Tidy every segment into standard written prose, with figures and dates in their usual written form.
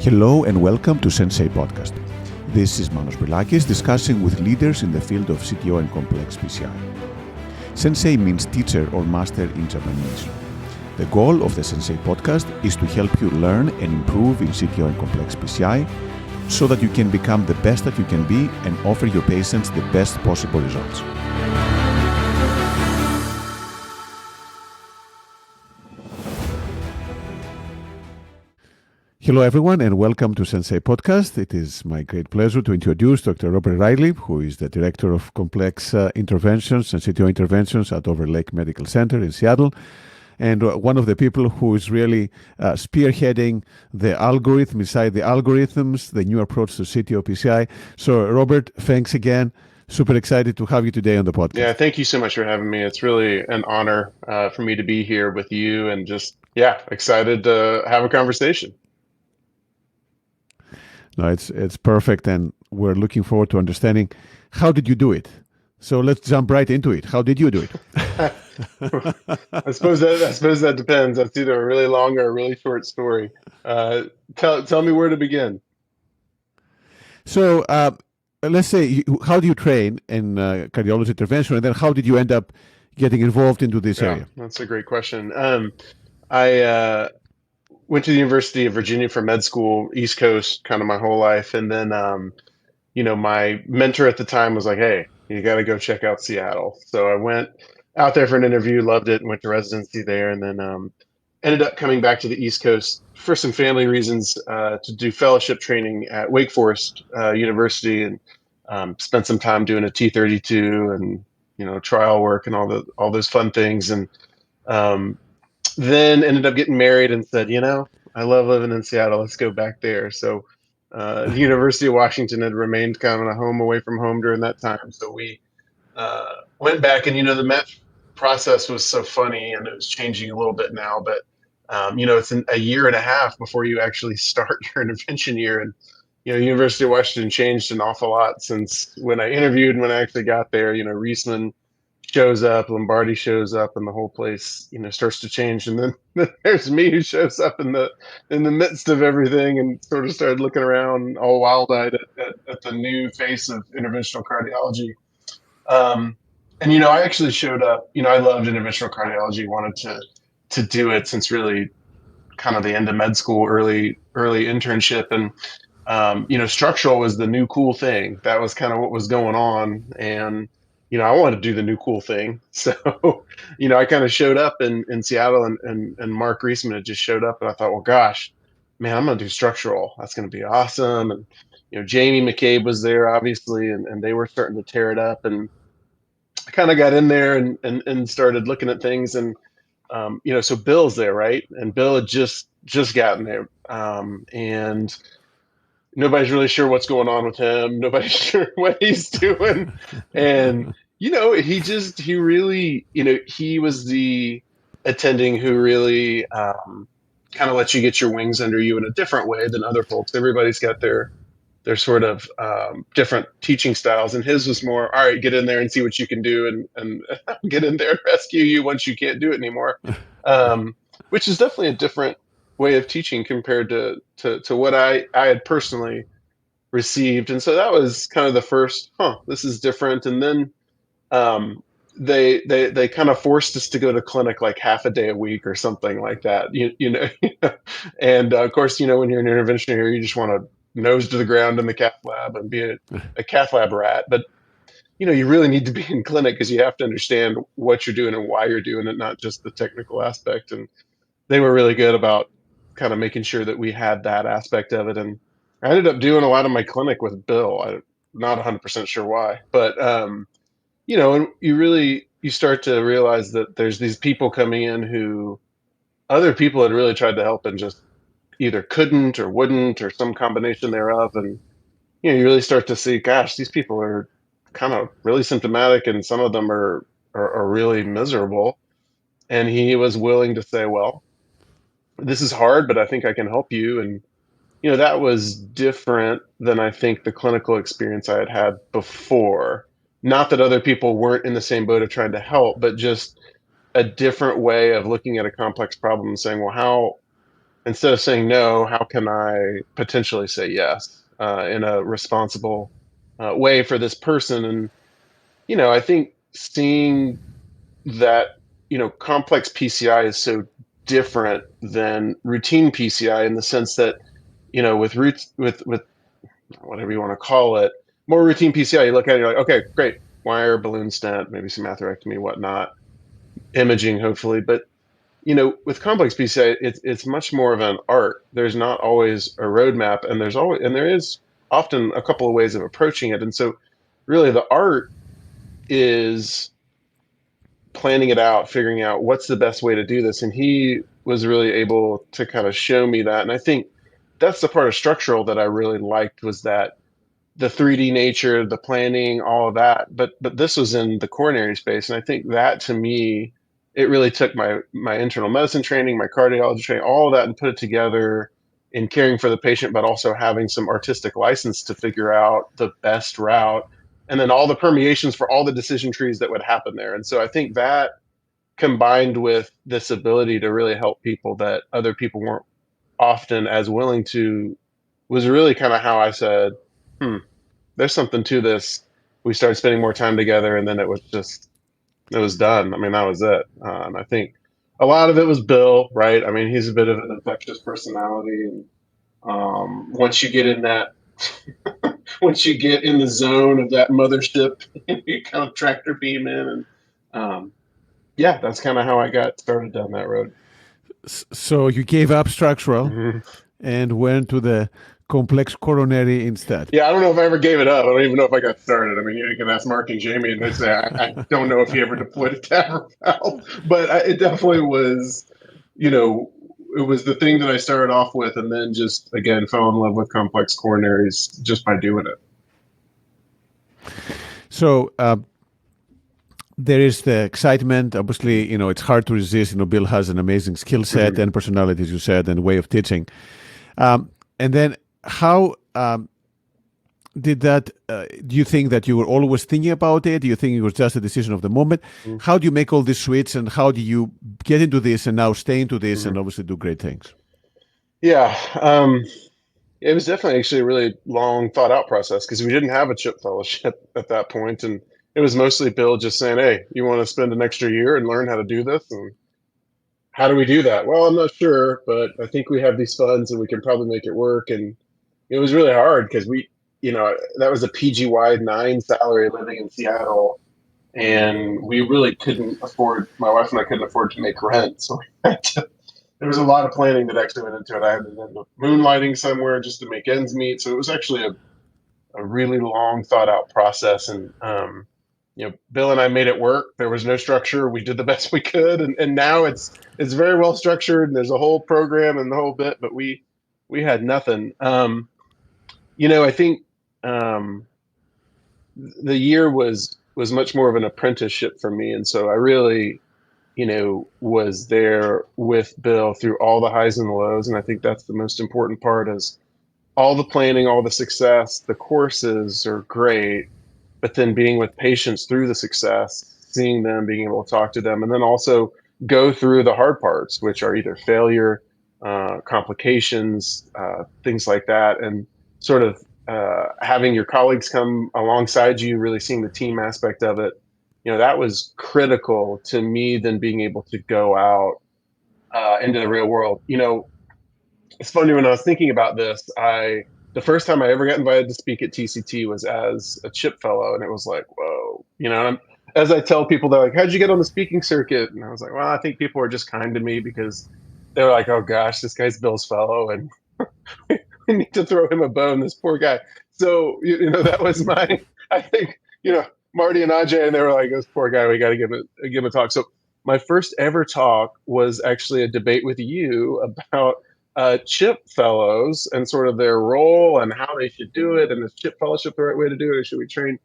Hello and welcome to Sensei Podcast. This is Manos Brilakis discussing with leaders in the field of CTO and complex PCI. Sensei means teacher or master in Japanese. The goal of the Sensei Podcast is to help you learn and improve in CTO and complex PCI so that you can become the best that you can be and offer your patients the best possible results. Hello, everyone, and welcome to Sensei Podcast. It is my great pleasure to introduce Dr. Robert Riley, who is the Director of Complex Interventions and CTO Interventions at Overlake Medical Center in Seattle, and one of the people who is really spearheading the algorithm inside the algorithms, the new approach to CTO PCI. So, Robert, thanks again. Super excited to have you today on the podcast. Yeah, thank you so much for having me. It's really an honor for me to be here with you and just, excited to have a conversation. No, it's perfect, and we're looking forward to understanding how did you do it. So let's jump right into it. How did you do it? I suppose that depends. That's either a really long or a really short story. Tell me where to begin. So let's say, how do you train in cardiology intervention, and then how did you end up getting involved into this area? That's a great question. I went to the University of Virginia for med school, East Coast, kind of my whole life. And then, my mentor at the time was like, hey, you got to go check out Seattle. So I went out there for an interview, loved it, and went to residency there. And then ended up coming back to the East Coast for some family reasons to do fellowship training at Wake Forest University, and spent some time doing a T32 and, trial work and all those fun things. And then ended up getting married and said, I love living in Seattle. Let's go back there. So the University of Washington had remained kind of a home away from home during that time. So we went back, and, the match process was so funny, and it was changing a little bit now, but it's a year and a half before you actually start your intervention year. And, University of Washington changed an awful lot since when I interviewed and when I actually got there. Reisman shows up, Lombardi shows up, and the whole place, starts to change. And then there's me who shows up in the midst of everything, and sort of started looking around all wild-eyed at the new face of interventional cardiology. And I actually showed up. I loved interventional cardiology, wanted to do it since really kind of the end of med school, early internship, and structural was the new cool thing. That was kind of what was going on, and I wanted to do the new cool thing. So, I kind of showed up in Seattle, and Mark Reisman had just showed up, and I thought, well, gosh, man, I'm going to do structural. That's going to be awesome. And, Jamie McCabe was there, obviously, and they were starting to tear it up. And I kind of got in there and started looking at things. And, so Bill's there, right? And Bill had just gotten there. And nobody's really sure what's going on with him. Nobody's sure what he's doing. And, he really, he was the attending who really kind of lets you get your wings under you in a different way than other folks. Everybody's got their sort of different teaching styles. And his was more, all right, get in there and see what you can do, and get in there and rescue you once you can't do it anymore, which is definitely a different way of teaching compared to what I had personally received. And so that was kind of the first, this is different. And then they kind of forced us to go to clinic like half a day a week or something like that, and of course, when you're an intervention here, you just want to nose to the ground in the cath lab and be a cath lab rat. But you really need to be in clinic because you have to understand what you're doing and why you're doing it, not just the technical aspect. And they were really good about kind of making sure that we had that aspect of it. And I ended up doing a lot of my clinic with Bill. I'm not 100% sure why, but and you start to realize that there's these people coming in who other people had really tried to help and just either couldn't or wouldn't, or some combination thereof. And you really start to see, gosh, these people are kind of really symptomatic, and some of them are really miserable. And he was willing to say, well, this is hard, but I think I can help you. And that was different than I think the clinical experience I had before. Not that other people weren't in the same boat of trying to help, but just a different way of looking at a complex problem and saying, well, how instead of saying no, how can I potentially say yes in a responsible way for this person? And, I think seeing that, complex PCI is so different than routine PCI in the sense that, with whatever you want to call it, more routine PCI, you look at it, you're like, okay, great, wire, balloon stent, maybe some atherectomy, whatnot, imaging, hopefully. But with complex PCI, it's much more of an art. There's not always a roadmap, and there is often a couple of ways of approaching it. And so, really, the art is planning it out, figuring out what's the best way to do this. And he was really able to kind of show me that. And I think that's the part of structural that I really liked, was that the 3D nature, the planning, all of that. But this was in the coronary space, and I think that, to me, it really took my internal medicine training, my cardiology training, all of that, and put it together in caring for the patient, but also having some artistic license to figure out the best route, and then all the permeations for all the decision trees that would happen there. And so I think that, combined with this ability to really help people that other people weren't often as willing to, was really kind of how I said, there's something to this. We started spending more time together, and then it was done. I mean, that was it. And I think a lot of it was Bill, right? I mean, he's a bit of an infectious personality, and once you get in that, once you get in the zone of that mothership, you kind of tractor beam in, and yeah, that's kind of how I got started down that road. So you gave up structural Mm-hmm. and went to the complex coronary instead. Yeah, I don't know if I ever gave it up. I don't even know if I got started. I mean, you can ask Mark and Jamie, and they say I don't know if he ever deployed a TAVR valve, but it definitely was, it was the thing that I started off with, and then just again fell in love with complex coronaries just by doing it. So there is the excitement. Obviously, it's hard to resist. Bill has an amazing skill set and personality, as you said, and way of teaching. And then how did that, do you think that you were always thinking about it? Do you think it was just a decision of the moment? How do you make all this switch, and how do you get into this and now stay into this and obviously do great things? Yeah, it was definitely actually a really long thought out process, because we didn't have a CHIP fellowship at that point. And it was mostly Bill just saying, hey, you want to spend an extra year and learn how to do this? And how do we do that? Well, I'm not sure, but I think we have these funds and we can probably make it work. And it was really hard because that was a PG-wide 9 salary living in Seattle. And we really couldn't afford, my wife and I couldn't afford to make rent. So there was a lot of planning that actually went into it. I had to end up moonlighting somewhere just to make ends meet. So it was actually a really long thought out process. And, Bill and I made it work. There was no structure. We did the best we could. And now it's very well structured, and there's a whole program and the whole bit, but we had nothing. I think the year was much more of an apprenticeship for me. And so I really, was there with Bill through all the highs and the lows. And I think that's the most important part, is all the planning, all the success. The courses are great, but then being with patients through the success, seeing them, being able to talk to them, and then also go through the hard parts, which are either failure, complications, things like that. And sort of having your colleagues come alongside you, really seeing the team aspect of it, that was critical to me than being able to go out into the real world. It's funny, when I was thinking about this, the first time I ever got invited to speak at TCT was as a CHIP fellow, and it was like, whoa, as I tell people, they're like, how'd you get on the speaking circuit? And I was like, well, I think people are just kind to me because they're like, oh gosh, this guy's Bill's fellow, and we need to throw him a bone, this poor guy. So, that was I think, Marty and Ajay, and they were like, this poor guy, we got to give him a talk. So my first ever talk was actually a debate with you about CHIP fellows and sort of their role and how they should do it. And is CHIP fellowship the right way to do it? Or should we train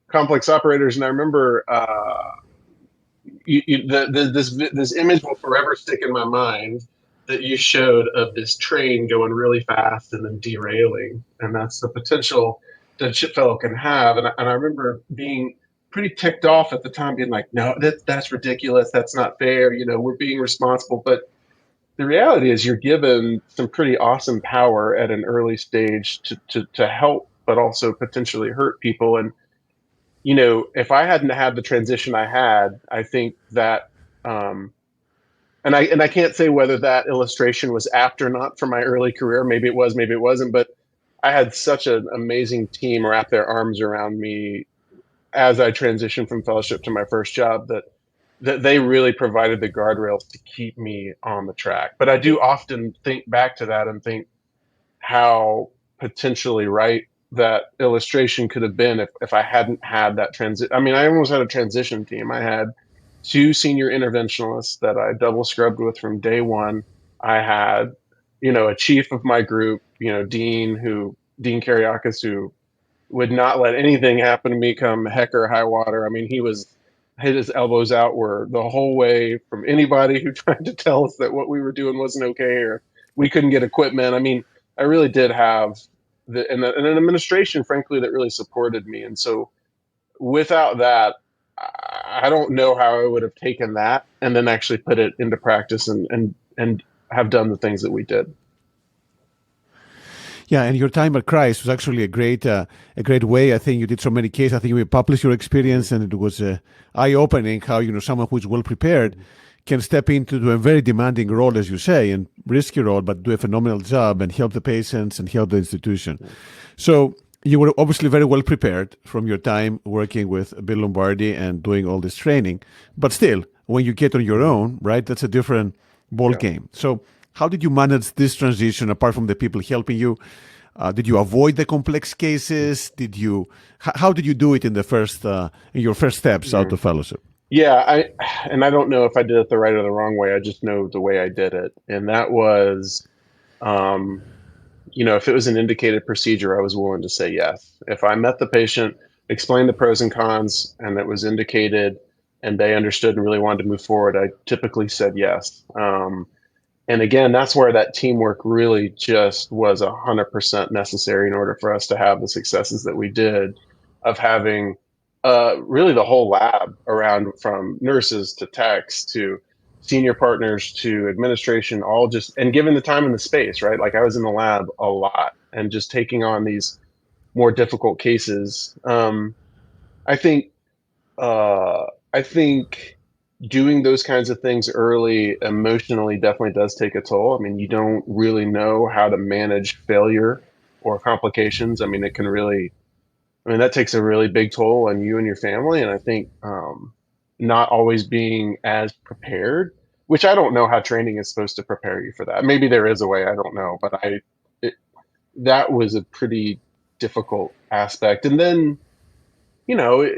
complex operators? And I remember this image will forever stick in my mind that you showed of this train going really fast and then derailing. And that's the potential that a CHIP fellow can have. And I remember being pretty ticked off at the time, being like, no, that's ridiculous. That's not fair. We're being responsible. But the reality is you're given some pretty awesome power at an early stage to help, but also potentially hurt people. And, if I hadn't had the transition I had, I think that, um, and I can't say whether that illustration was apt or not for my early career. Maybe it was, maybe it wasn't, but I had such an amazing team wrap their arms around me as I transitioned from fellowship to my first job that they really provided the guardrails to keep me on the track. But I do often think back to that and think how potentially right that illustration could have been if I hadn't had that transit. I mean, I almost had a transition team. I had two senior interventionalists that I double scrubbed with from day one. I had, a chief of my group, Dean Kariakis, who would not let anything happen to me come heck or high water. I mean, he was hit his elbows outward the whole way from anybody who tried to tell us that what we were doing wasn't okay or we couldn't get equipment. I mean, I really did have and an administration, frankly, that really supported me. And so without that, I don't know how I would have taken that and then actually put it into practice and have done the things that we did. Yeah, and your time at Christ was actually a great way. I think you did so many cases. I think you published your experience, and it was eye-opening how someone who's well prepared can step into a very demanding role, as you say, and risky role, but do a phenomenal job and help the patients and help the institution. So you were obviously very well prepared from your time working with Bill Lombardi and doing all this training, but still, when you get on your own, right, that's a different ball game. So how did you manage this transition apart from the people helping you? Did you avoid the complex cases? How did you do it in your first steps out of fellowship? Yeah, I don't know if I did it the right or the wrong way. I just know the way I did it, and that was, if it was an indicated procedure, I was willing to say yes. If I met the patient, explained the pros and cons, and it was indicated, and they understood and really wanted to move forward, I typically said yes. And again, that's where that teamwork really just was 100% necessary in order for us to have the successes that we did, of having really the whole lab around, from nurses to techs to senior partners to administration, all just, and given the time and the space, right? Like, I was in the lab a lot and just taking on these more difficult cases. I think uh, I think doing those kinds of things early emotionally definitely does take a toll. I mean, you don't really know how to manage failure or complications. I mean, that takes a really big toll on you and your family. And I think not always being as prepared, which I don't know how training is supposed to prepare you for that. Maybe there is a way, I don't know, but that was a pretty difficult aspect. And then, you know,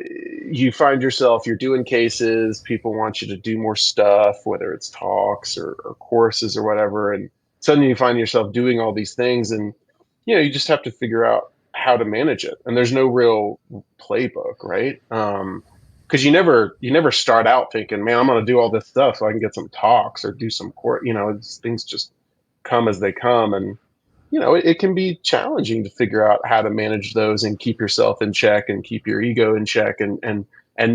you find yourself, you're doing cases, people want you to do more stuff, whether it's talks or courses or whatever. And suddenly you find yourself doing all these things, and, you just have to figure out how to manage it. And there's no real playbook, right? Because you never start out thinking, man, I'm going to do all this stuff so I can get some talks or do some court, things just come as they come. And it can be challenging to figure out how to manage those and keep yourself in check and keep your ego in check, and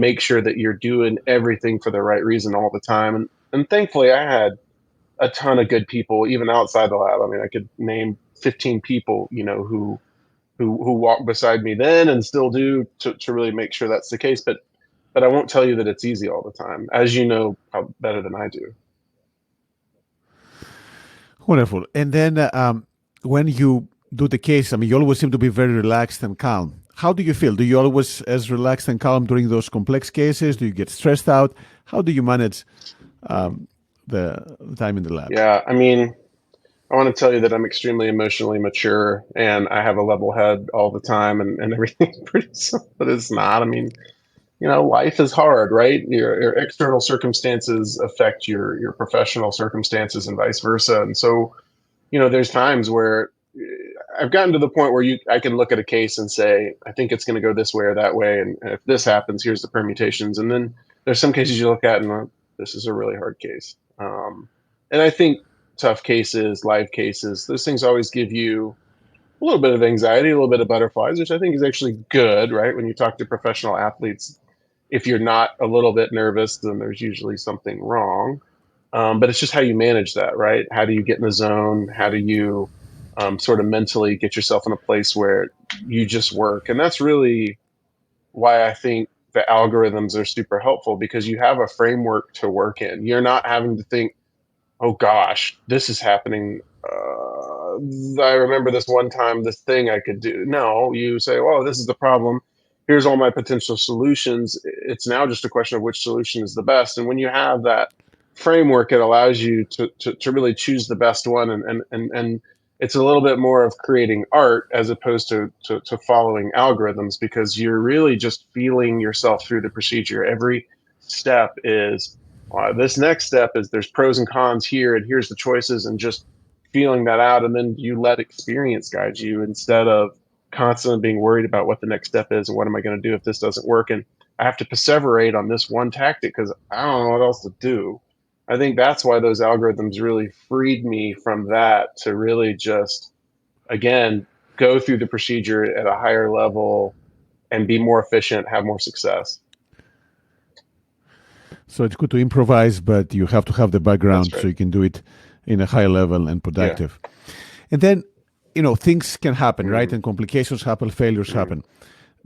make sure that you're doing everything for the right reason all the time. And thankfully I had a ton of good people even outside the lab. I mean, I could name 15 people, who walked beside me then and still do, to really make sure that's the case. But I won't tell you that it's easy all the time, as you know better than I do. Wonderful. And then when you do the case, I mean, you always seem to be very relaxed and calm. How do you feel? Do you always as relaxed and calm during those complex cases? Do you get stressed out? How do you manage the time in the lab? Yeah, I mean, I want to tell you that I'm extremely emotionally mature and I have a level head all the time, and everything's pretty simple, but it's not. I mean, life is hard, right? Your external circumstances affect your professional circumstances and vice versa. And so, there's times where I've gotten to the point where I can look at a case and say, I think it's going to go this way or that way. And if this happens, here's the permutations. And then there's some cases you look at and this is a really hard case. And I think tough cases, live cases, those things always give you a little bit of anxiety, a little bit of butterflies, which I think is actually good, right? When you talk to professional athletes, if you're not a little bit nervous, then there's usually something wrong. But it's just how you manage that, right? How do you get in the zone? How do you sort of mentally get yourself in a place where you just work? And that's really why I think the algorithms are super helpful, because you have a framework to work in. You're not having to think, oh gosh, this is happening. I remember this one time, this thing I could do. No, you say, oh, this is the problem. Here's all my potential solutions. It's now just a question of which solution is the best. And when you have that framework, it allows you to really choose the best one. And it's a little bit more of creating art as opposed to following algorithms, because you're really just feeling yourself through the procedure. Every step is this next step is there's pros and cons here, and here's the choices, and just feeling that out. And then you let experience guide you instead of constantly being worried about what the next step is and what am I going to do if this doesn't work. And I have to perseverate on this one tactic because I don't know what else to do. I think that's why those algorithms really freed me from that to really just, again, go through the procedure at a higher level and be more efficient, have more success. So it's good to improvise, but you have to have the That's background so right. you can do it in a high level and Yeah. productive. And then, things can happen, right? Mm-hmm. And complications happen, failures Mm-hmm. happen.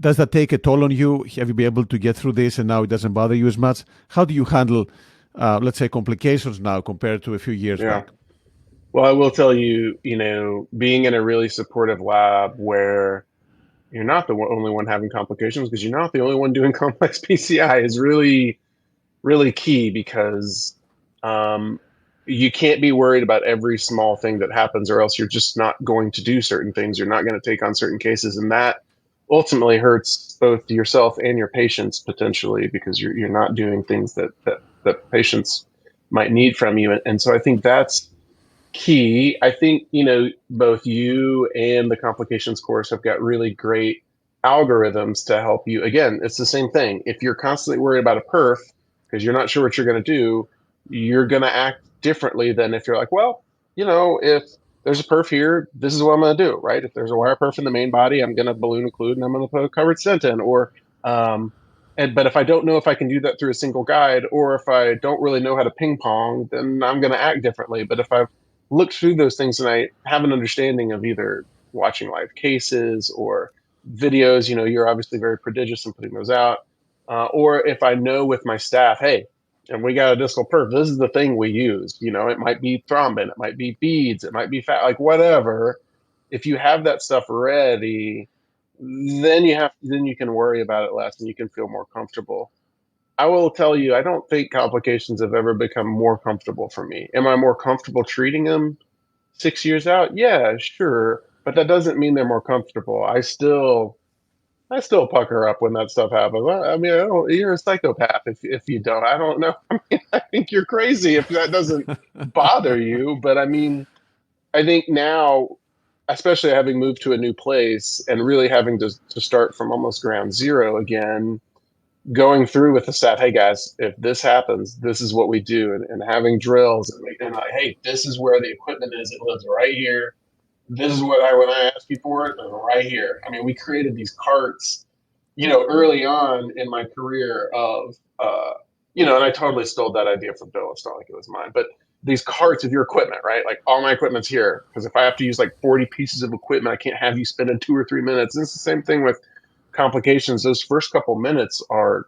Does that take a toll on you? Have you been able to get through this and now it doesn't bother you as much? How do you handle, let's say, complications now compared to a few years Yeah. back? Well, I will tell you, being in a really supportive lab where you're not the only one having complications, because you're not the only one doing complex PCI, is really, really key, because um, you can't be worried about every small thing that happens, or else you're just not going to do certain things. You're not going to take on certain cases. And that ultimately hurts both yourself and your patients potentially, because you're not doing things that patients might need from you. And so I think that's key. I think, both you and the complications course have got really great algorithms to help you. Again, it's the same thing. If you're constantly worried about a perf because you're not sure what you're going to do, you're going to act differently than if you're like, well, if there's a perf here, this is what I'm going to do, right? If there's a wire perf in the main body, I'm going to balloon occlude and I'm going to put a covered stent in. Um, but if I don't know if I can do that through a single guide, or if I don't really know how to ping pong, then I'm going to act differently. But if I've look through those things and I have an understanding of either watching live cases or videos, you're obviously very prodigious in putting those out. Or if I know with my staff, hey, and we got a discal perf, this is the thing we use. It might be thrombin, it might be beads, it might be fat, like whatever. If you have that stuff ready, then you can worry about it less and you can feel more comfortable. I will tell you, I don't think complications have ever become more comfortable for me. Am I more comfortable treating them 6 years out? Yeah, sure. But that doesn't mean they're more comfortable. I still pucker up when that stuff happens. I mean, you're a psychopath if you don't. I don't know. I mean, I think you're crazy if that doesn't bother you. But I mean, I think now, especially having moved to a new place and really having to start from almost ground zero again, going through with the staff, hey guys, if this happens, this is what we do, and having drills and like, hey, this is where the equipment is. It lives right here. This is what when I ask you for it, right here. I mean, we created these carts, early on in my career of, and I totally stole that idea from Bill. It's not like it was mine, but these carts of your equipment, right? Like all my equipment's here, because if I have to use like 40 pieces of equipment, I can't have you spending 2 or 3 minutes. And it's the same thing with complications. Those first couple minutes are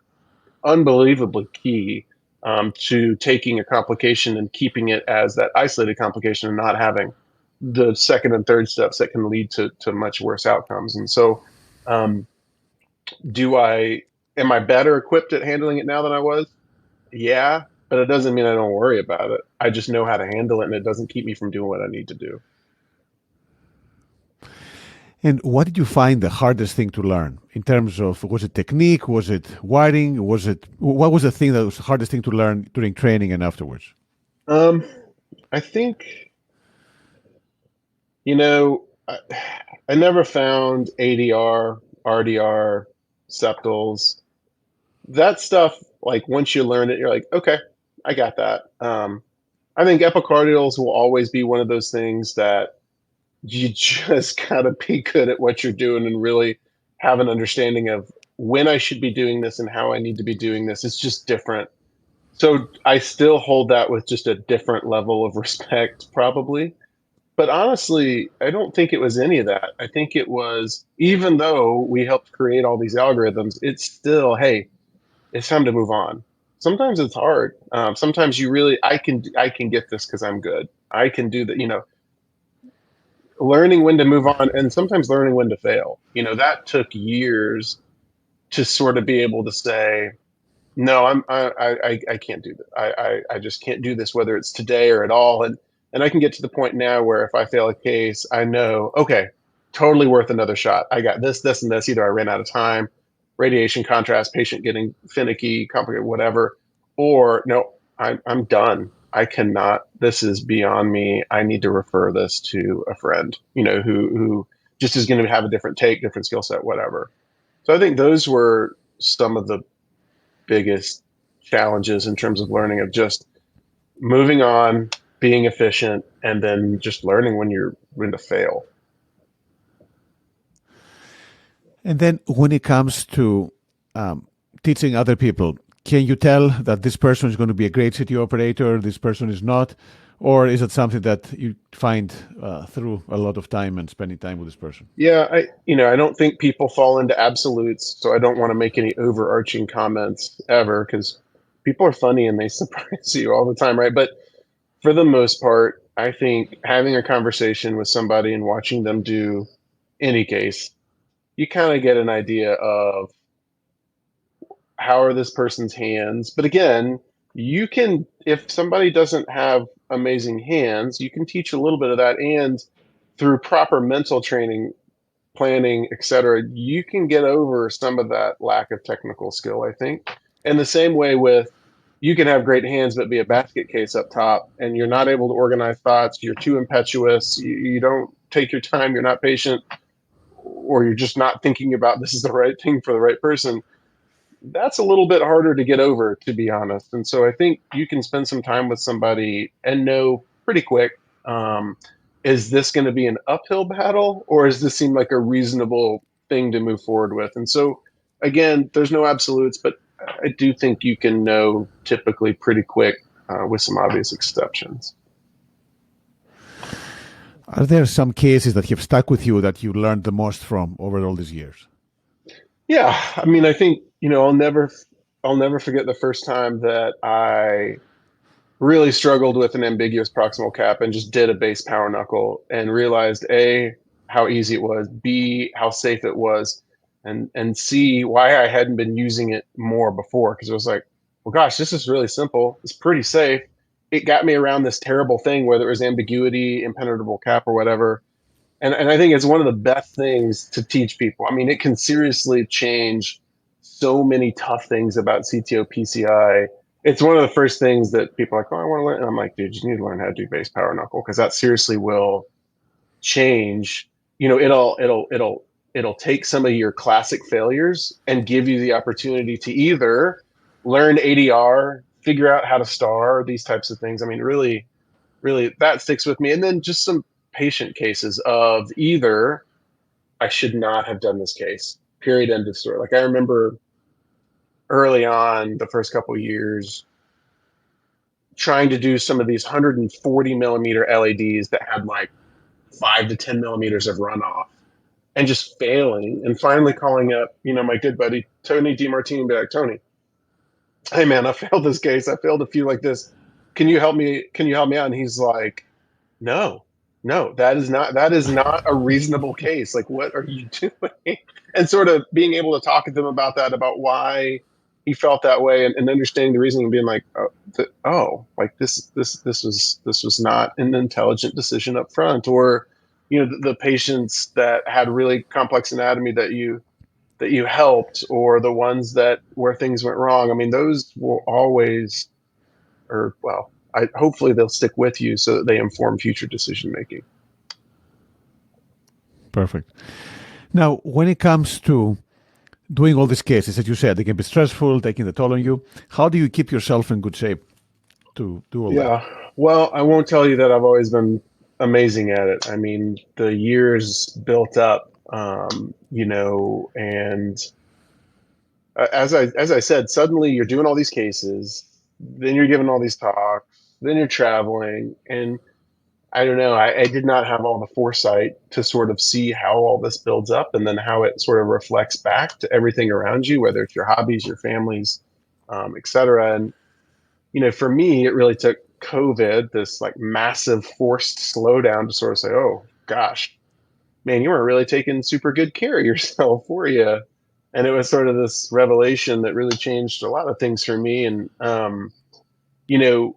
unbelievably key to taking a complication and keeping it as that isolated complication and not having the second and third steps that can lead to much worse outcomes. And so, um, do I am I better equipped at handling it now than I was? Yeah, but it doesn't mean I don't worry about it. I just know how to handle it, and it doesn't keep me from doing what I need to do. And what did you find the hardest thing to learn in terms of, was it technique, was it wiring, what was the thing that was the hardest thing to learn during training and afterwards? Um, I think I, I never found ADR, RDR, septals, that stuff. Like once you learn it, you're like, okay, I got that. I think epicardials will always be one of those things that you just gotta be good at what you're doing and really have an understanding of when I should be doing this and how I need to be doing this. It's just different So I still hold that with just a different level of respect, probably. But honestly, I don't think it was any of that. I think it was, even though we helped create all these algorithms, it's still, hey, it's time to move on. Sometimes it's hard. Sometimes you really, I can get this because I'm good. I can do that. Learning when to move on, and sometimes learning when to fail. That took years to sort of be able to say, no, I can't do that. I just can't do this, whether it's today or at all. And I can get to the point now where if I fail a case, I know, okay, totally worth another shot. I got this, and this. Either I ran out of time, radiation contrast, patient getting finicky, complicated, whatever, or no, I'm done. I cannot. This is beyond me. I need to refer this to a friend, who just is going to have a different take, different skill set, whatever. So I think those were some of the biggest challenges in terms of learning, of just moving on, being efficient, and then just learning when you're when to fail. And then when it comes to teaching other people, can you tell that this person is going to be a great city operator, this person is not? Or is it something that you find through a lot of time and spending time with this person? Yeah, I don't think people fall into absolutes, so I don't want to make any overarching comments ever, because people are funny and they surprise you all the time, right? But for the most part, I think having a conversation with somebody and watching them do any case, you kind of get an idea of how are this person's hands. But again, you can, if somebody doesn't have amazing hands, you can teach a little bit of that, and through proper mental training, planning, etc., you can get over some of that lack of technical skill, I think. And the same way with, you can have great hands but be a basket case up top, and you're not able to organize thoughts, you're too impetuous, you don't take your time, you're not patient, or you're just not thinking about this is the right thing for the right person. That's a little bit harder to get over, to be honest. And so I think you can spend some time with somebody and know pretty quick, um, is this going to be an uphill battle, or does this seem like a reasonable thing to move forward with? And so, again, there's no absolutes, but I do think you can know typically pretty quick, with some obvious exceptions. Are there some cases that have stuck with you that you learned the most from over all these years? Yeah, I mean, I think I'll never forget the first time that I really struggled with an ambiguous proximal cap and just did a base power knuckle and realized, A, how easy it was, B, how safe it was, and C, why I hadn't been using it more before. Because it was like, well, gosh, this is really simple. It's pretty safe. It got me around this terrible thing, whether it was ambiguity, impenetrable cap, or whatever. And I think it's one of the best things to teach people. I mean, it can seriously change so many tough things about CTO PCI. It's one of the first things that people are like, oh, I want to learn. And I'm like, dude, you need to learn how to do base power knuckle, because that seriously will change. It'll take some of your classic failures and give you the opportunity to either learn ADR, figure out how to star, these types of things. I mean, really, really, that sticks with me. And then just some patient cases of either I should not have done this case, period, end of story. Like, I remember early on, the first couple of years, trying to do some of these 140 millimeter LEDs that had like 5 to 10 millimeters of runoff, and just failing, and finally calling up, my good buddy Tony DiMartini, and be like, Tony, hey man, I failed this case. I failed a few like this. Can you help me? Can you help me out? And he's like, no, no, that is not a reasonable case. Like, what are you doing? And sort of being able to talk to them about that, about why he felt that way, and understanding the reasoning, and being like, like this was not an intelligent decision up front. Or the patients that had really complex anatomy that you helped, or the ones that where things went wrong. I mean, those will always, or well, hopefully they'll stick with you so that they inform future decision making. Perfect. Now, when it comes to doing all these cases, as you said, they can be stressful, taking the toll on you. How do you keep yourself in good shape to do all that? Yeah. Well, I won't tell you that I've always been amazing at it. I mean, the years built up, and as I said, suddenly you're doing all these cases. then you're giving all these talks, then you're traveling, and I don't know. I did not have all the foresight to sort of see how all this builds up and then how it sort of reflects back to everything around you, whether it's your hobbies, your families, et cetera. And, for me, it really took COVID, this like massive forced slowdown to sort of say, oh, gosh, man, you weren't really taking super good care of yourself, were you? And it was sort of this revelation that really changed a lot of things for me. And, you know,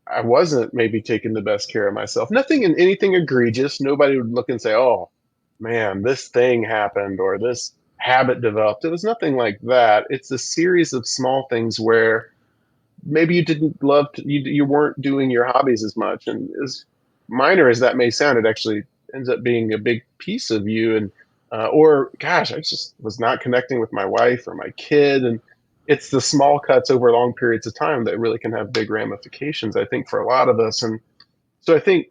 I wasn't maybe taking the best care of myself. Nothing in anything egregious. Nobody would look and say, "Oh, man, this thing happened or this habit developed." It was nothing like that. It's a series of small things where maybe you didn't love to, you weren't doing your hobbies as much, and as minor as that may sound, it actually ends up being a big piece of you. And or gosh, I just was not connecting with my wife or my kid, and it's the small cuts over long periods of time that really can have big ramifications, I think, for a lot of us. And so I think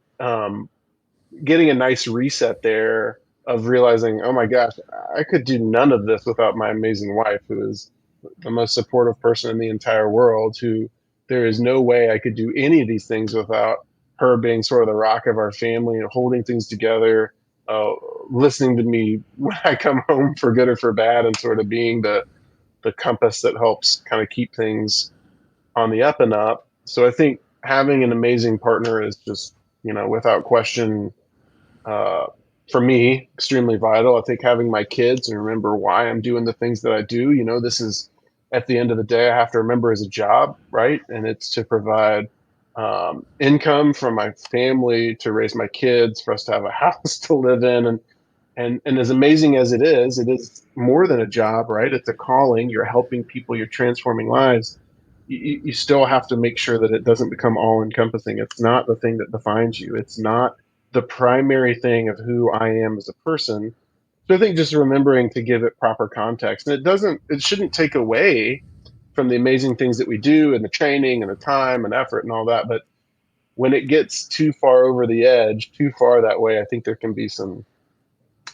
getting a nice reset there of realizing, oh my gosh, I could do none of this without my amazing wife, who is the most supportive person in the entire world, who there is no way I could do any of these things without her being sort of the rock of our family and holding things together, uh, listening to me when I come home for good or for bad, and sort of being the compass that helps kind of keep things on the up and up. So I think having an amazing partner is just, without question, uh, for me, extremely vital. I think having my kids and remember why I'm doing the things that I do. This is at the end of the day, I have to remember as a job, right? And it's to provide income from my family, to raise my kids, for us to have a house to live in. And as amazing as it is more than a job, right? It's a calling. You're helping people, you're transforming lives. You still have to make sure that it doesn't become all encompassing. It's not the thing that defines you. It's not the primary thing of who I am as a person. So I think just remembering to give it proper context. And it shouldn't take away from the amazing things that we do and the training and the time and effort and all that. But when it gets too far over the edge, too far that way, I think there can be some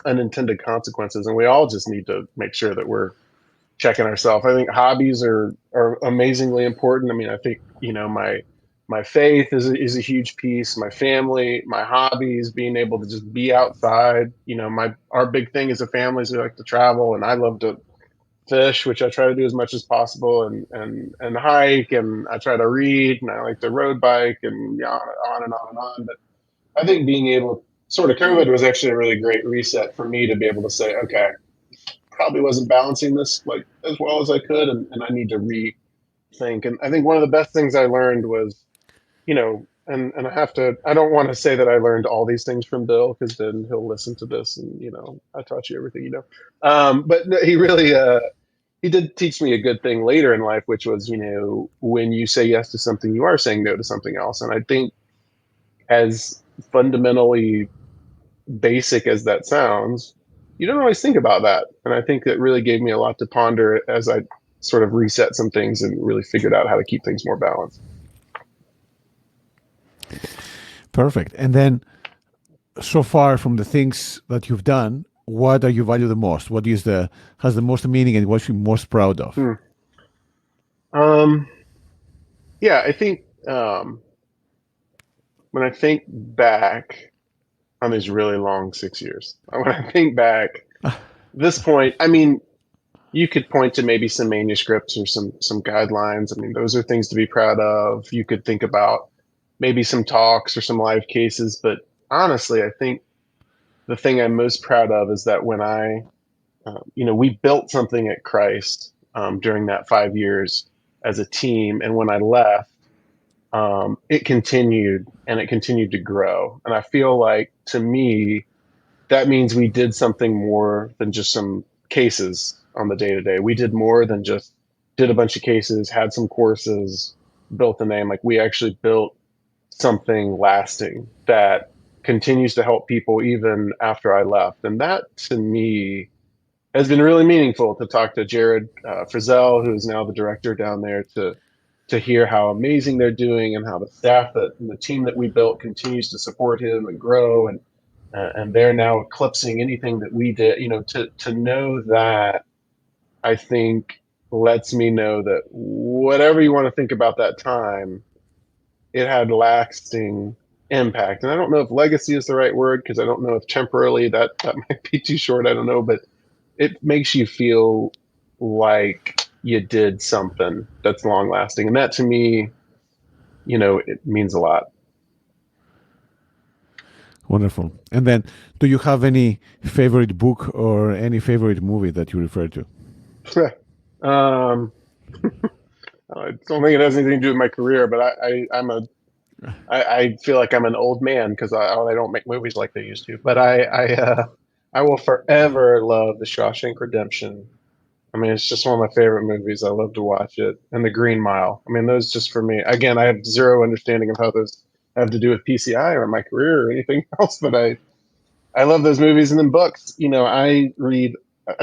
unintended consequences. And we all just need to make sure that we're checking ourselves. I think hobbies are amazingly important. I mean, I think, my faith is a huge piece. My family, my hobbies, being able to just be outside. Our big thing as a family is we like to travel, and I love to fish, which I try to do as much as possible, and hike, and I try to read, and I like to road bike, and on and on and on. But I think being able, sort of, COVID was actually a really great reset for me to be able to say, okay, probably wasn't balancing this like as well as I could, and I need to rethink. And I think one of the best things I learned was, and I don't want to say that I learned all these things from Bill, because then he'll listen to this and, I taught you everything, but no, he really, he did teach me a good thing later in life, which was, when you say yes to something, you are saying no to something else. And I think, as fundamentally basic as that sounds, you don't always think about that. And I think that really gave me a lot to ponder as I sort of reset some things and really figured out how to keep things more balanced. Perfect. And then, so far from the things that you've done, what are you value the most? What has the most meaning, and what you're most proud of? Hmm. Um, yeah, I think when I think back on these really long 6 years, when I think back, this point, I mean, you could point to maybe some manuscripts or some guidelines. I mean, those are things to be proud of. You could think about maybe some talks or some live cases, but honestly, I think the thing I'm most proud of is that when we built something at Christ during that 5 years as a team, and when I left, it continued, and it continued to grow. And I feel like, to me, that means we did something more than just some cases on the day to day. We did more than just did a bunch of cases, had some courses, built a name. Like, we actually built something lasting that continues to help people even after I left. And that, to me, has been really meaningful, to talk to Jared Frizzell, who's now the director down there, to hear how amazing they're doing, and how the staff and the team that we built continues to support him and grow, and they're now eclipsing anything that we did. To know that, I think, lets me know that whatever you want to think about that time, it had lasting impact. And I don't know if legacy is the right word because I don't know if temporarily that might be too short. I don't know, but it makes you feel like you did something that's long lasting. And that to me, it means a lot. Wonderful. And then, do you have any favorite book or any favorite movie that you refer to? um, I don't think it has anything to do with my career, but I feel like I'm an old man because I don't make movies like they used to. But I will forever love The Shawshank Redemption. I mean, it's just one of my favorite movies. I love to watch it. And The Green Mile. I mean, those just for me. Again, I have zero understanding of how those have to do with PCI or my career or anything else, but I love those movies. And then books. I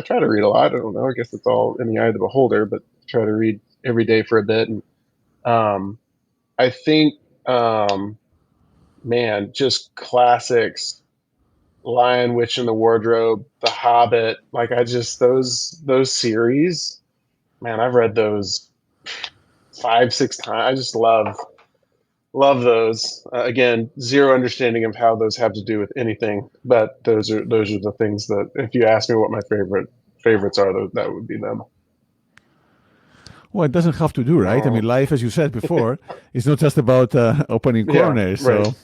try to read a lot. I don't know. I guess it's all in the eye of the beholder, but try to read every day for a bit. And um, I think, um, man, just classics. Lion, Witch, and the Wardrobe, The Hobbit. Like those series. Man, I've read those 5, 6 times. I just love those. Again, zero understanding of how those have to do with anything, but those are the things that if you ask me what my favorites are, that would be them. Well, it doesn't have to do, right? I Oh, mean, life, as you said before, is not just about opening yeah, corners. right. So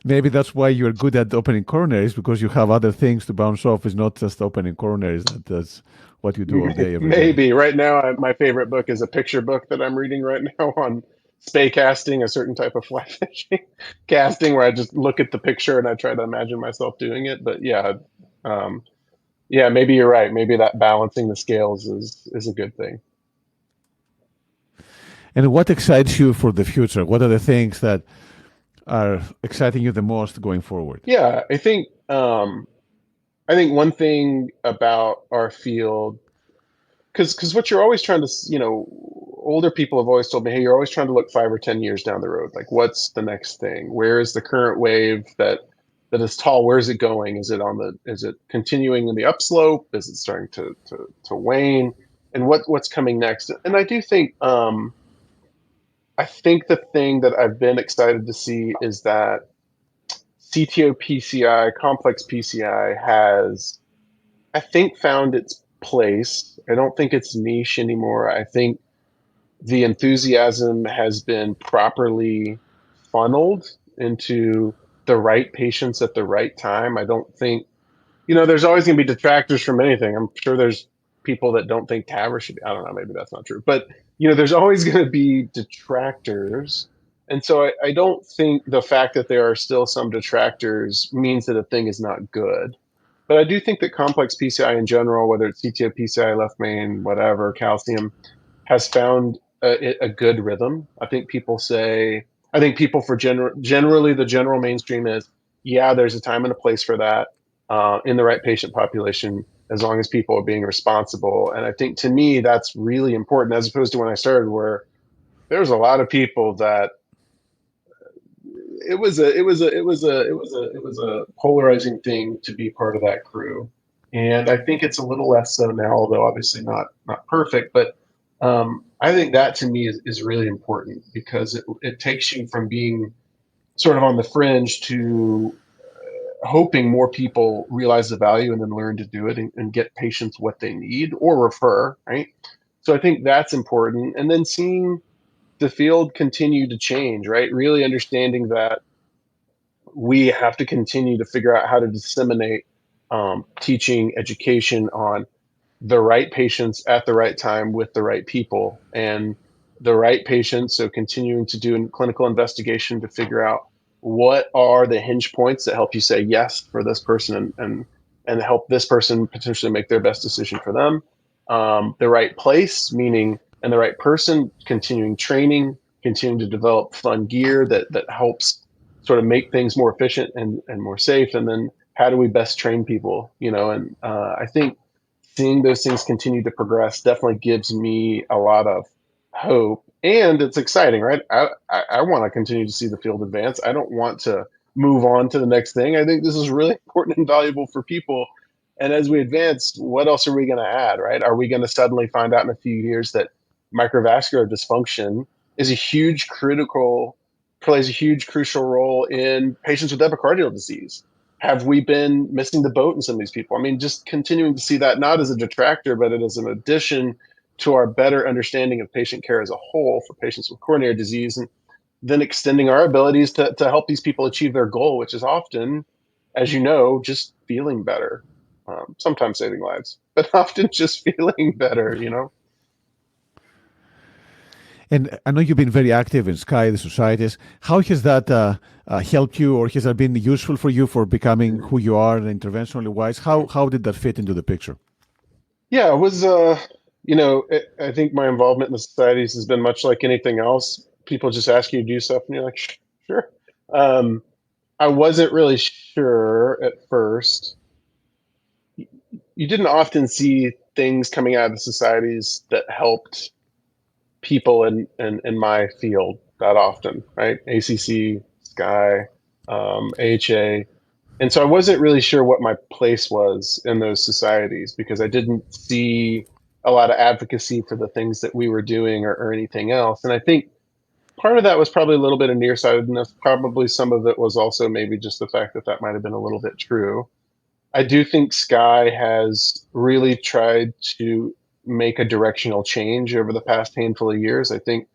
maybe that's why you're good at opening corners because you have other things to bounce off. It's not just opening corners. That's what you do all day, every day. Maybe right now, my favorite book is a picture book that I'm reading right now on spay casting, a certain type of fly fishing casting, where I just look at the picture and I try to imagine myself doing it. But um, yeah, maybe you're right. Maybe that balancing the scales is a good thing. And what excites you for the future? What are the things that are exciting you the most going forward? Yeah, I think one thing about our field, because what you're always trying to, older people have always told me, hey, you're always trying to look 5 or 10 years down the road. Like, what's the next thing? Where is the current wave that is tall? Where is it going? Is it continuing in the upslope? Is it starting to wane? And what's coming next? And I think the thing that I've been excited to see is that CTO PCI, complex PCI has, I think, found its place. I don't think it's niche anymore. I think the enthusiasm has been properly funneled into the right patients at the right time. I don't think, there's always going to be detractors from anything. I'm sure there's people that don't think TAVR should be, I don't know, maybe that's not true. But, there's always going to be detractors. And so I don't think the fact that there are still some detractors means that a thing is not good. But I do think that complex PCI in general, whether it's CTO, PCI, left main, whatever, calcium, has found a good rhythm. I think people generally the general mainstream is, yeah, there's a time and a place for that in the right patient population, as long as people are being responsible. And I think to me, that's really important as opposed to when I started, where there's a lot of people that it was a polarizing thing to be part of that crew. And I think it's a little less so now, although obviously not perfect. But I think that to me is really important because it takes you from being sort of on the fringe to hoping more people realize the value and then learn to do it and get patients what they need or refer, right? So I think that's important. And then seeing the field continue to change, right? Really understanding that we have to continue to figure out how to disseminate teaching education on the right patients at the right time with the right people and the right patients. So continuing to do a clinical investigation to figure out what are the hinge points that help you say yes for this person and help this person potentially make their best decision for them. The right place, meaning, and the right person, continuing training, continuing to develop fun gear that helps sort of make things more efficient and more safe. And then how do we best train people, and I think seeing those things continue to progress definitely gives me a lot of hope, and it's exciting, right? I want to continue to see the field advance. I don't want to move on to the next thing. I think this is really important and valuable for people, And as we advance, what else are we going to add, right? Are we going to suddenly find out in a few years that microvascular dysfunction is a huge critical, plays a huge crucial role in patients with epicardial disease? Have we been missing the boat in some of these people? I mean, just continuing to see that not as a detractor, but as an addition to our better understanding of patient care as a whole for patients with coronary disease, and then extending our abilities to help these people achieve their goal, which is often, as you know, just feeling better. Sometimes saving lives, but often just feeling better, you know? And I know you've been very active in Sky, the societies. How has that helped you, or has that been useful for you for becoming who you are, interventionally wise? How did that fit into the picture? Yeah, it was, I think my involvement in the societies has been much like anything else. People just ask you to do stuff, and you're like, sure. Um, I wasn't really sure at first. You didn't often see things coming out of the societies that helped people in my field that often, right? ACC, Sky, AHA. And so I wasn't really sure what my place was in those societies because I didn't see a lot of advocacy for the things that we were doing or anything else. And I think part of that was probably a little bit of nearsightedness. Probably some of it was also maybe just the fact that that might have been a little bit true. I do think Sky has really tried to make a directional change over the past handful of years. I think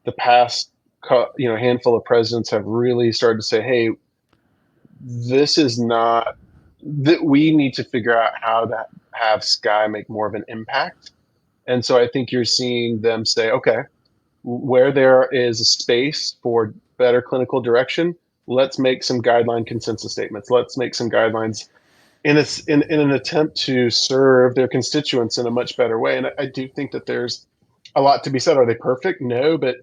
the past handful of presidents have really started to say, "Hey, this is not that we need to figure out how to have Sky make more of an impact." And so I think you're seeing them say, "Okay, where there is a space for better clinical direction, let's make some guideline consensus statements. Let's make some guidelines in an attempt to serve their constituents in a much better way." And I do think that there's a lot to be said. Are they perfect? No, but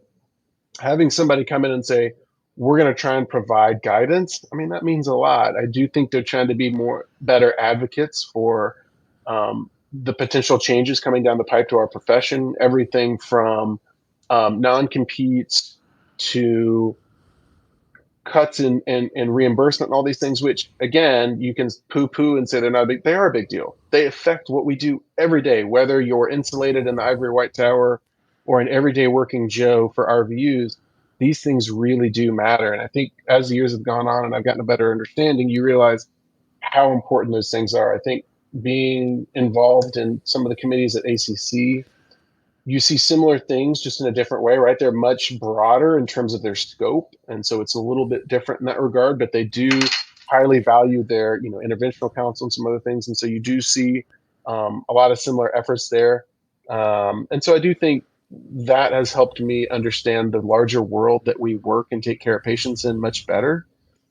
having somebody come in and say, we're going to try and provide guidance, I mean, that means a lot. I do think they're trying to be more better advocates for the potential changes coming down the pipe to our profession, everything from non-competes to cuts in reimbursement and all these things, which again, you can poo-poo and say they're not big. They are a big deal. They affect what we do every day, whether you're insulated in the ivory white tower or an everyday working Joe for RVUs. These things really do matter. And I think as the years have gone on and I've gotten a better understanding, you realize how important those things are. I think being involved in some of the committees at ACC, you see similar things just in a different way, right? They're much broader in terms of their scope, and so it's a little bit different in that regard. But they do highly value their, interventional counsel and some other things, and so you do see a lot of similar efforts there. And so I do think that has helped me understand the larger world that we work and take care of patients in much better,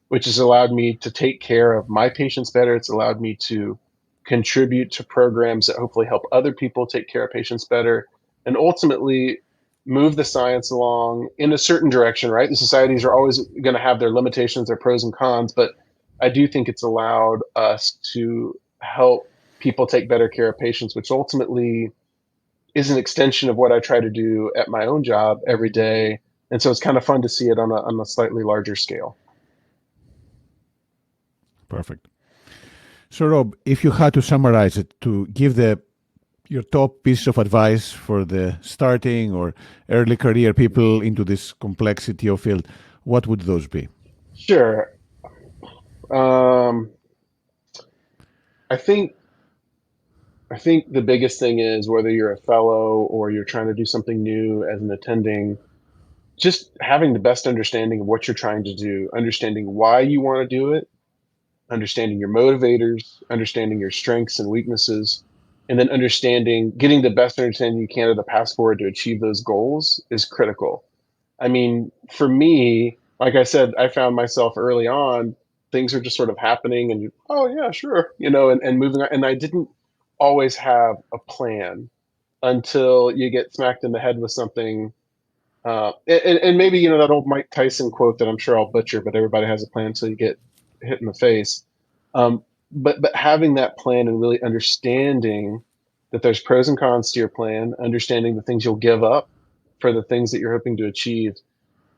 which has allowed me to take care of my patients better. It's allowed me to contribute to programs that hopefully help other people take care of patients better and ultimately move the science along in a certain direction, right? The societies are always going to have their limitations, their pros and cons, but I do think it's allowed us to help people take better care of patients, which ultimately is an extension of what I try to do at my own job every day. And so it's kind of fun to see it on a slightly larger scale. Perfect. So, Rob, if you had to summarize it, to give your top piece of advice for the starting or early career people into this complexity of field, what would those be? Sure. Um, I think the biggest thing is whether you're a fellow or you're trying to do something new as an attending, just having the best understanding of what you're trying to do, understanding why you want to do it, understanding your motivators, understanding your strengths and weaknesses, and then getting the best understanding you can of the path forward to achieve those goals is critical. I mean, for me, like I said, I found myself early on, things are just sort of happening and oh yeah, sure, and moving on. And I didn't always have a plan until you get smacked in the head with something. And maybe, that old Mike Tyson quote that I'm sure I'll butcher, but everybody has a plan until you get hit in the face. But having that plan and really understanding that there's pros and cons to your plan, understanding the things you'll give up for the things that you're hoping to achieve.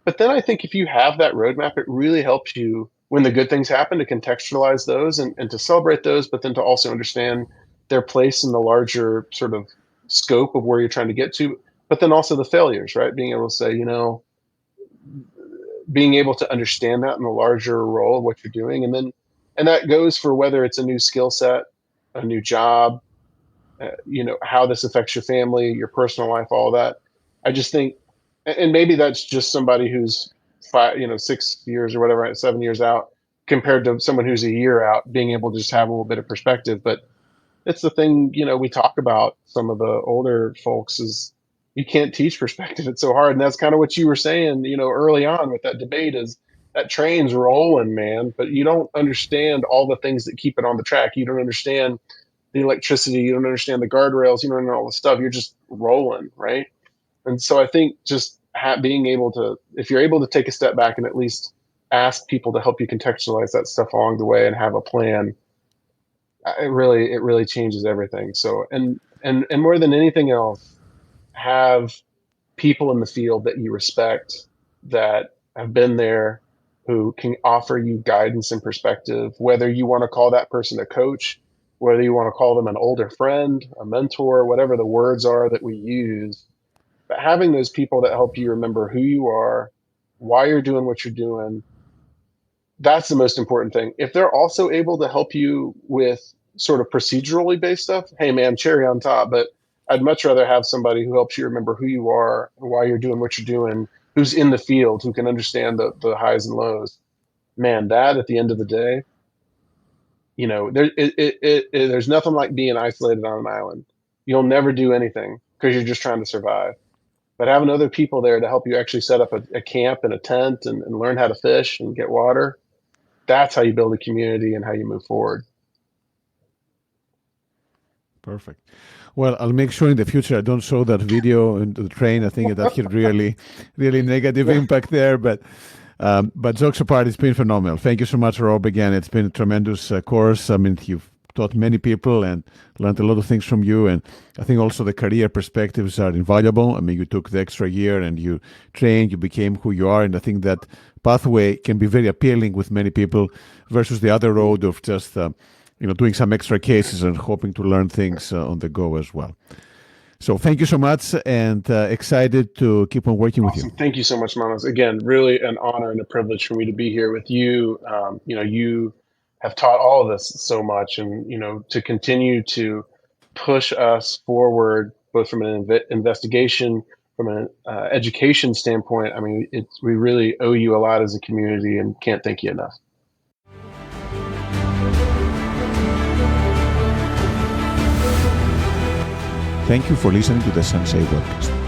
But then I think if you have that roadmap, it really helps you when the good things happen, to contextualize those and to celebrate those, but then to also understand their place in the larger sort of scope of where you're trying to get to, but then also the failures, right? Being able to say, being able to understand that in the larger role of what you're doing. And that goes for whether it's a new skill set, a new job, how this affects your family, your personal life, all that. I just think, and maybe that's just somebody who's 6 years or whatever, 7 years out compared to someone who's a year out, being able to just have a little bit of perspective. But it's the thing, we talk about some of the older folks is you can't teach perspective. It's so hard. And that's kind of what you were saying, early on with that debate is that train's rolling, man, but you don't understand all the things that keep it on the track. You don't understand the electricity. You don't understand the guardrails. You don't know all the stuff. You're just rolling, right? And so I think just being able to, if you're able to take a step back and at least ask people to help you contextualize that stuff along the way and have a plan, it really changes everything. So, and more than anything else, have people in the field that you respect, that have been there, who can offer you guidance and perspective, whether you want to call that person a coach, whether you want to call them an older friend, a mentor, whatever the words are that we use. But having those people that help you remember who you are, why you're doing what you're doing, that's the most important thing. If they're also able to help you with sort of procedurally based stuff, hey man, cherry on top. But I'd much rather have somebody who helps you remember who you are, why you're doing what you're doing, who's in the field, who can understand the highs and lows. Man, that at the end of the day, there's nothing like being isolated on an island. You'll never do anything because you're just trying to survive. But having other people there to help you actually set up a camp and a tent and learn how to fish and get water, that's how you build a community and how you move forward. Perfect. Well, I'll make sure in the future I don't show that video in the train. I think that had really, really negative impact there. But jokes apart, it's been phenomenal. Thank you so much, Rob. Again, it's been a tremendous course. I mean, you've taught many people and learned a lot of things from you. And I think also the career perspectives are invaluable. I mean, you took the extra year and you trained, you became who you are. And I think that pathway can be very appealing with many people versus the other road of just doing some extra cases and hoping to learn things on the go as well. So thank you so much, and excited to keep on working with you. Thank you so much, Manos. Again, really an honor and a privilege for me to be here with you. You have taught all of us so much, and to continue to push us forward, both from an investigation, from an education standpoint. I mean, we really owe you a lot as a community, and can't thank you enough. Thank you for listening to the Sensei podcast.